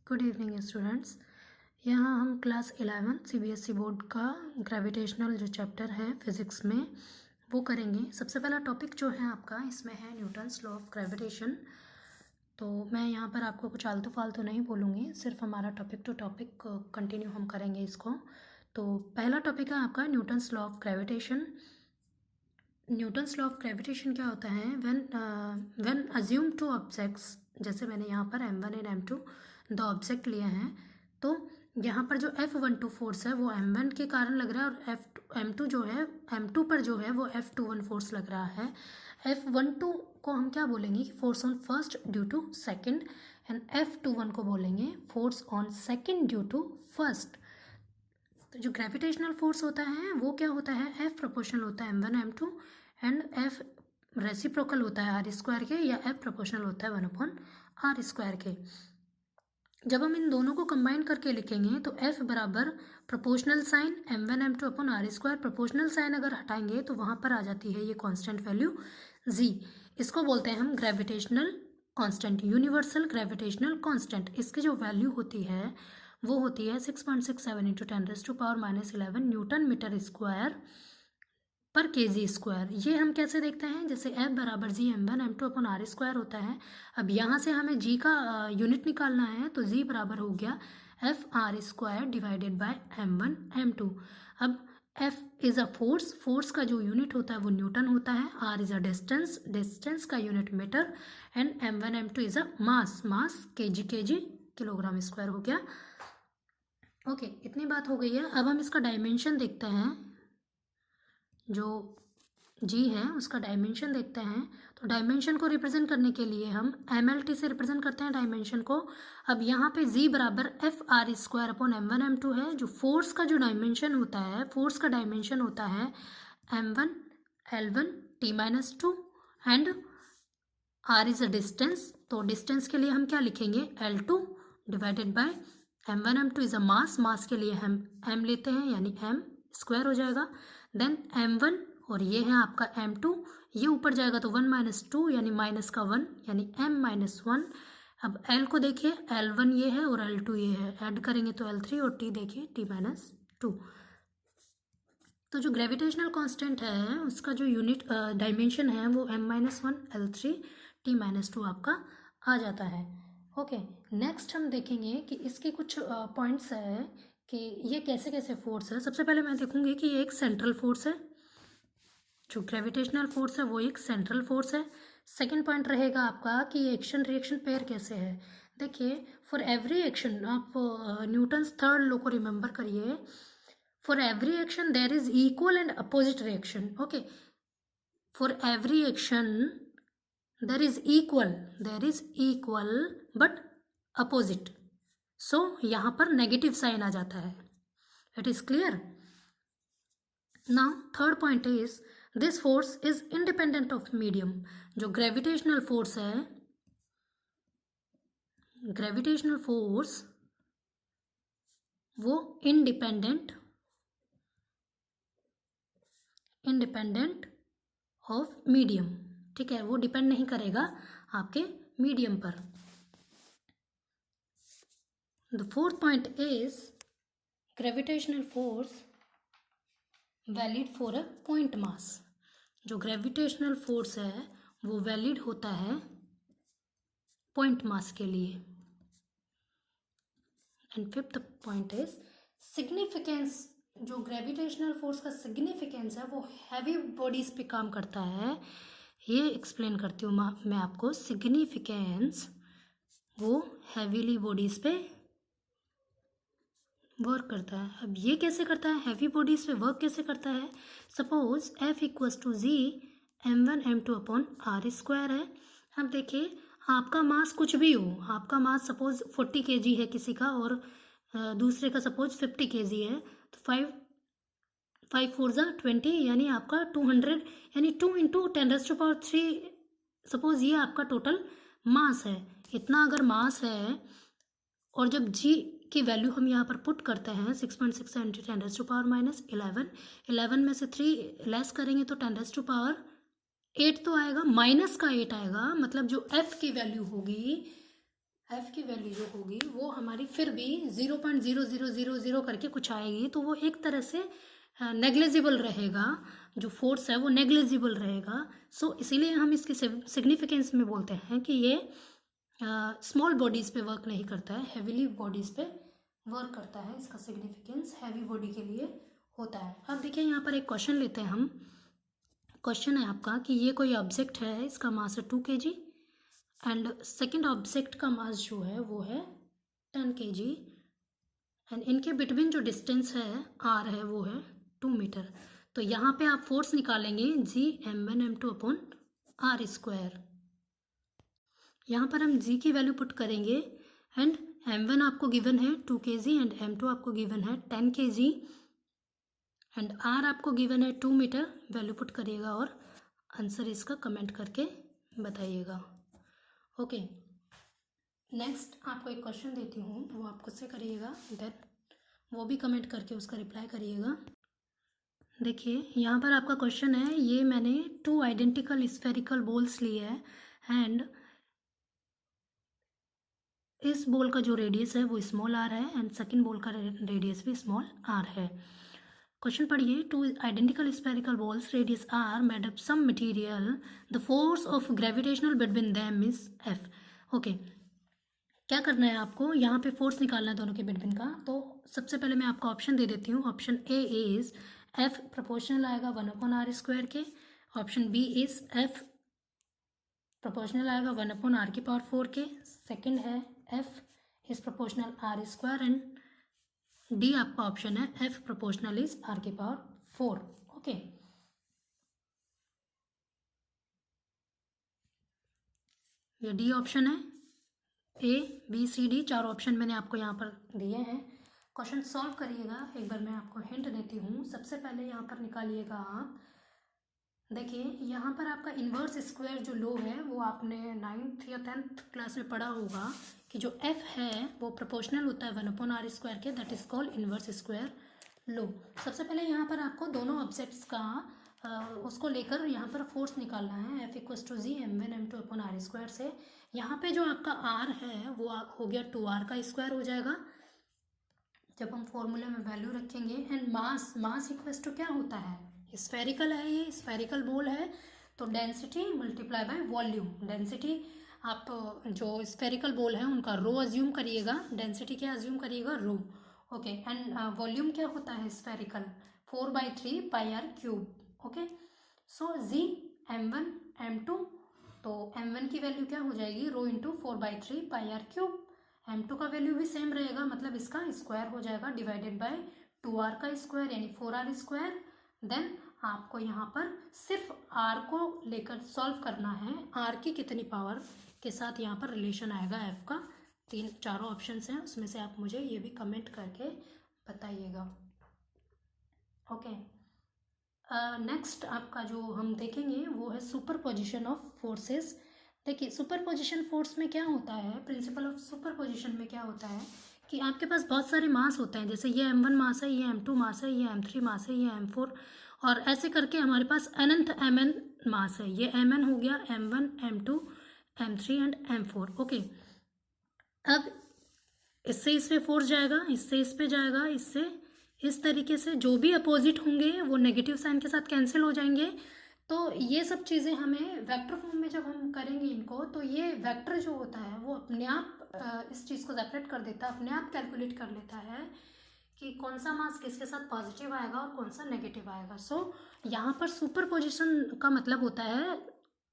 Good evening students. यहाँ हम class 11 CBSE board का ग्रेविटेशनल जो चैप्टर है फिज़िक्स में वो करेंगे। सबसे पहला टॉपिक जो है आपका इसमें है न्यूटन्स लॉ ऑफ ग्रेविटेशन। तो मैं यहाँ पर आपको कुछ आलतू फालतू नहीं बोलूँगी, सिर्फ हमारा टॉपिक टू टॉपिक कंटिन्यू हम करेंगे इसको। तो पहला टॉपिक है आपका Newton's law of gravitation. Newton's law of gravitation क्या होता है? व्हेन अज्यूम टू ऑब्जेक्ट्स, जैसे मैंने यहाँ पर M1 एंड M2 दो ऑब्जेक्ट लिए हैं, तो यहाँ पर जो F12 फोर्स है वो M1 के कारण लग रहा है और M2 जो है M2 पर जो है वो F21 फोर्स लग रहा है। F12 को हम क्या बोलेंगे कि force on first due to second, and F21 को बोलेंगे force on second due to first. तो जो ग्रेविटेशनल फोर्स होता है वो क्या होता है? F प्रोपोर्शनल होता है M1 M2 and F reciprocal होता है R स्क्वायर के, या F प्रोपोर्शनल होता है 1/r स्क्वायर के। जब हम इन दोनों को कंबाइन करके लिखेंगे तो F बराबर proportional sign M1 M2 upon R square. Proportional sign अगर हटाएंगे तो वहाँ पर आ जाती है ये कांस्टेंट वैल्यू G। इसको बोलते हैं हम gravitational constant, universal gravitational constant. इसकी जो वैल्यू होती है वो होती है 6.67 इंटू 10⁻⁻11 न्यूटन मीटर स्क्वायर पर केजी स्क्वायर। ये हम कैसे देखते हैं? जैसे F बराबर G M1 M2 upon R square होता है। अब यहाँ से हमें G का यूनिट निकालना है, तो G बराबर हो गया FR square divided by M1 M2। अब F is a force, force का जो यूनिट होता है वो न्यूटन होता है। R is a distance, distance का unit metre, and M1 M2 is a mass, mass KG kilogram square हो गया। ओके, इतनी बात हो गई है। अब हम इसका डायमेंशन देखते हैं। जो G है उसका डायमेंशन देखते हैं। तो डायमेंशन को रिप्रेजेंट करने के लिए हम MLT से रिप्रेजेंट करते हैं डायमेंशन को। अब यहाँ पे G बराबर FR square upon M1 M2 है। जो फोर्स का जो डायमेंशन होता है, फोर्स का डायमेंशन होता है M1 L1 T-2 and R is a distance. तो डिस्टेंस के लिए हम क्या लिखेंगे? L2 divided by M1 M2 is a mass, mass के लिए हम M लेते हैं यानी M स्क्वायर हो जाएगा। देन M1 और ये है आपका M2, ये ऊपर जाएगा तो 1 - 2 यानी माइनस का 1 यानी M - 1। अब L को देखिए, L1 ये है और L2 ये है, ऐड करेंगे तो L3, और T देखिए T-2। तो जो ग्रेविटेशनल कांस्टेंट है उसका जो यूनिट डायमेंशन है वो M-1 L3 T-2 आपका आ जाता है। ओके, नेक्स्ट हम देखेंगे कि इसके कुछ पॉइंट्स है कि ये कैसे कैसे फोर्स है। सबसे पहले मैं देखूंगी कि ये एक सेंट्रल फोर्स है। जो ग्रेविटेशनल फोर्स है वो एक सेंट्रल फोर्स है। सेकंड पॉइंट रहेगा आपका कि ये एक्शन रिएक्शन पेयर कैसे है। देखिए, फॉर एवरी एक्शन, आप न्यूटन्स थर्ड लॉ को रिमेंबर करिए। For every action there is equal and opposite reaction. Okay, for every action there is equal but opposite. So यहाँ पर नेगेटिव साइन आ जाता है। It is clear. Now third point is this force is independent of medium. जो gravitational force है, gravitational force वो independent of medium, ठीक है, वो डिपेंड नहीं करेगा आपके मीडियम पर। The fourth point is gravitational force valid for a point mass. जो ग्रेविटेशनल फोर्स है वो वैलिड होता है पॉइंट मास के लिए। And fifth point is significance. जो ग्रेविटेशनल फोर्स का सिग्निफिकेंस है वो हैवी बॉडीज पे काम करता है। ये एक्सप्लेन करती हूँ मैं आपको। सिग्निफिकेंस वो हैवीली बॉडीज पे वर्क करता है। अब ये कैसे करता है? हैवी बॉडीज पे वर्क कैसे करता है? Suppose F = G M1 M2 upon R square है। अब देखिए, आपका मास कुछ भी हो, आपका मास सपोज 40 kg है किसी का, और दूसरे का सपोज 50 kg है, तो 5 4 20 यानी आपका 200, यानी 2 × 10⁻³ सपोज ये आपका टोटल मास है। इतना अगर मास है, और जब G की वैल्यू हम यहाँ पर पुट करते हैं 6.6 × 10⁻11, 11 में से 3 लेस करेंगे तो 10⁸ तो आएगा, -8 आएगा। मतलब जो F की वैल्यू होगी एफ की वैल्यू जो होगी वो हमारी फिर भी 0.0000 करके कुछ आएगी, तो वो एक तरह से नेग्लिजिबल रहेगा, जो फोर्स है वो नेग्लिजिबल रहेगा। सो इसीलिए हम इसके सिग्निफिकेंस में बोलते हैं कि ये स्मॉल बॉडीज़ पे वर्क नहीं करता है, हैवीली बॉडीज़ पे वर्क करता है। इसका सिग्निफिकेंस हैवी बॉडी के लिए होता है। अब देखिए यहाँ पर एक क्वेश्चन लेते हैं हम। क्वेश्चन है आपका कि ये कोई ऑब्जेक्ट है, इसका मास है 2 kg एंड सेकेंड ऑब्जेक्ट का मास जो है वो है 10 kg एंड इनके बिटवीन जो डिस्टेंस है r है वो है 2 मीटर। तो यहाँ पे आप फोर्स निकालेंगे Gm1m2 अपॉन r स्क्वायर। यहाँ पर हम g की वैल्यू पुट करेंगे एंड m1 आपको गिवन है 2 kg एंड m2 आपको गिवन है 10 kg एंड r आपको गिवन है 2 मीटर। वैल्यू पुट करिएगा और आंसर इसका कमेंट करके बताइएगा। ओके, नेक्स्ट आपको एक क्वेश्चन देती हूँ, वो आप खुद से करिएगा, देन वो भी कमेंट करके उसका रिप्लाई करिएगा। देखिए यहाँ पर आपका क्वेश्चन है, ये मैंने 2 आइडेंटिकल स्फेरिकल बॉल्स लिए हैं एंड इस बॉल का जो रेडियस है वो स्मॉल r है एंड सेकंड बॉल का रेडियस भी स्मॉल r है। क्वेश्चन पढ़िए, 2 identical spherical balls radius r made up some material, the force of gravitational between them is F। Okay, क्या करना है आपको, यहाँ पे फोर्स निकालना है दोनों के बिटवीन का। तो सबसे पहले मैं आपको ऑप्शन दे देती हूँ। Option A is F proportional आएगा 1/r स्क्वायर के। Option B is F proportional आएगा 1/r⁴ के। सेकेंड है F is proportional r square and D आपका ऑप्शन है F प्रोपोर्शनल इज r⁴। ओके, ये डी ऑप्शन है। A B C D 4 option मैंने आपको यहाँ पर दिए हैं। क्वेश्चन सॉल्व करिएगा। एक बार मैं आपको हिंट देती हूँ। सबसे पहले यहाँ पर निकालिएगा आप, देखिए यहाँ पर आपका इन्वर्स स्क्वायर जो लो है वो आपने 9th या 10th क्लास में पढ़ा होगा कि जो F है वो प्रोपोर्शनल होता है 1/r स्क्वायर के, that is called inverse square law. सबसे पहले यहाँ पर आपको दोनों ऑब्जेक्ट्स का उसको लेकर यहाँ पर फोर्स निकालना है। F = Gm1m2 upon r square से। यहाँ पे जो आपका r है वो हो गया 2r का स्क्वायर हो जाएगा जब हम फॉर्मूले में वैल्यू रखेंगे। एंड मास इक्वल्स टू क्या होता है, स्फेरिकल है, ये स्फेरिकल बॉल है तो density multiply by volume. Density आप जो स्फेरिकल बॉल है उनका रो अज्यूम करिएगा, डेंसिटी क्या अज्यूम करिएगा, रो। ओके, एंड वॉल्यूम क्या होता है स्फेरिकल, 4/3 πr³। ओके, सो Gm1 m2, तो m1 की वैल्यू क्या हो जाएगी, रो इंटू 4/3 πr³। m2 का वैल्यू भी सेम रहेगा, मतलब इसका स्क्वायर हो जाएगा डिवाइडेड बाय 2r का स्क्वायर यानी 4r स्क्वायर। देन आपको यहाँ पर सिर्फ r को लेकर सॉल्व करना है, r की कितनी पावर के साथ यहाँ पर रिलेशन आएगा f का। 4 ऑप्शंस हैं, उसमें से आप मुझे ये भी कमेंट करके बताइएगा। ओके, नेक्स्ट आपका जो हम देखेंगे वो है सुपरपोजिशन ऑफ फोर्सेस। देखिए सुपरपोजिशन फोर्स में क्या होता है, प्रिंसिपल ऑफ सुपरपोजिशन में क्या होता है कि आपके पास बहुत सारे मास होते हैं, जैसे ये m1 मास है, ये m2 मास है, ये m3 मास है, ये m4, और ऐसे करके हमारे पास अनंत mn मास है। ये mn हो गया, m1 m2 m3 and m4। Okay, अब इससे इस पे फोर्स जाएगा, इससे इस पे जाएगा, इससे इस तरीके से जो भी अपोजिट होंगे वो नेगेटिव साइन के साथ कैंसिल हो जाएंगे। तो ये सब चीज़ें हमें वेक्टर फॉर्म में जब हम करेंगे इनको, तो ये वेक्टर जो होता है वो अपने आप इस चीज़ को सेपरेट कर देता है, अपने आप कैलकुलेट कर लेता है कि कौन सा मास किसके साथ पॉजिटिव आएगा और कौन सा नेगेटिव आएगा। सो यहाँ पर सुपरपोजिशन का मतलब होता है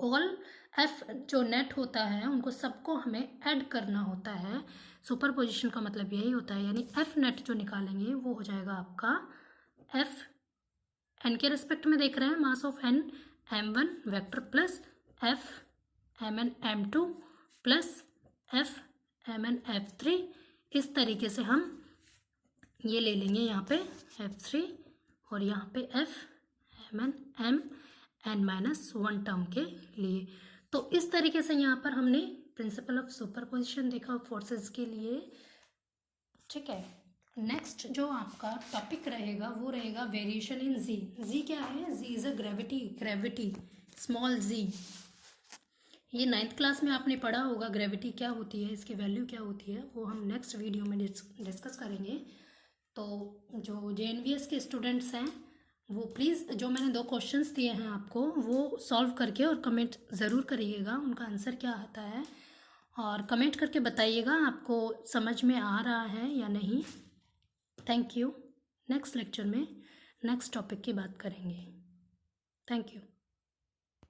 ऑल एफ जो नेट होता है उनको सबको हमें ऐड करना होता है। सुपरपोजिशन का मतलब यही होता है, यानी एफ नेट जो निकालेंगे वो हो जाएगा आपका एफ एन के रेस्पेक्ट में देख रहे हैं, mass of an m1 vector plus F mn m2 plus F mn f3। इस तरीके से हम ये ले लेंगे यहाँ पे f3 और यहाँ पे f mn n-1 टर्म के लिए। तो इस तरीके से यहाँ पर हमने प्रिंसिपल ऑफ सुपरपोजिशन देखा फोर्सेस के लिए। ठीक है, नेक्स्ट जो आपका टॉपिक रहेगा वो रहेगा वेरिएशन इन जी। क्या है, जी इज अ ग्रेविटी स्मॉल जी। ये 9th क्लास में आपने पढ़ा होगा ग्रेविटी क्या होती है, इसकी वैल्यू क्या होती है, वो हम नेक्स्ट वीडियो में डिस्कस करेंगे। तो जो JNVS के स्टूडेंट्स हैं वो प्लीज़ जो मैंने 2 क्वेश्चंस दिए हैं आपको वो सॉल्व करके और कमेंट ज़रूर करिएगा उनका आंसर क्या आता है, और कमेंट करके बताइएगा आपको समझ में आ रहा है या नहीं। Thank you. नेक्स्ट लेक्चर में नेक्स्ट टॉपिक की बात करेंगे। Thank you.